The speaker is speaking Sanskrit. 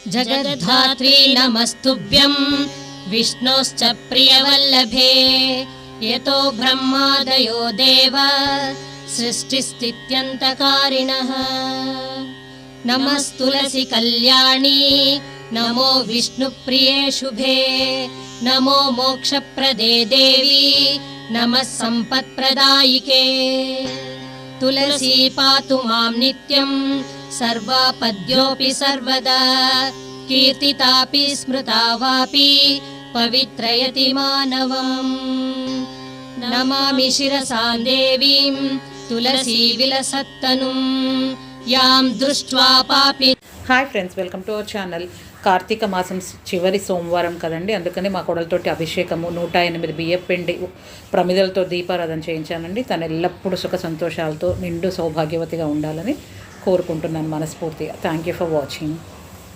जगद्धात्री नमस्तुभ्यं विष्णोश्च प्रियवल्लभे यतो ब्रह्मादयो देव सृष्टिस्थित्यन्तकारिणः नमस्तुलसी कल्याणी नमो विष्णुप्रिये शुभे नमो मोक्षप्रदे देवी नमः सम्पत्प्रदायिके तुलसी पातु मां नित्यं सर्वापद्योऽपि सर्वदा कीर्तितापि स्मृता वापि पवित्रयति मानवम् नमामि शिरसां देवीं तुलसी विलसत्तनुं यां दृष्ट्वा पापि। Hi friends, welcome to our channel. Karthika మాసం చివరి సోమవారం కదండి, అందుకని మా కొడలతోటి అభిషేకము 108 బియ్యపిండి ప్రమిదలతో దీపారాధన చేయించానండి. తను ఎల్లప్పుడూ సుఖ సంతోషాలతో నిండు సౌభాగ్యవతిగా ఉండాలని కోరుకుంటున్నాను మనస్ఫూర్తిగా. Thank you for watching.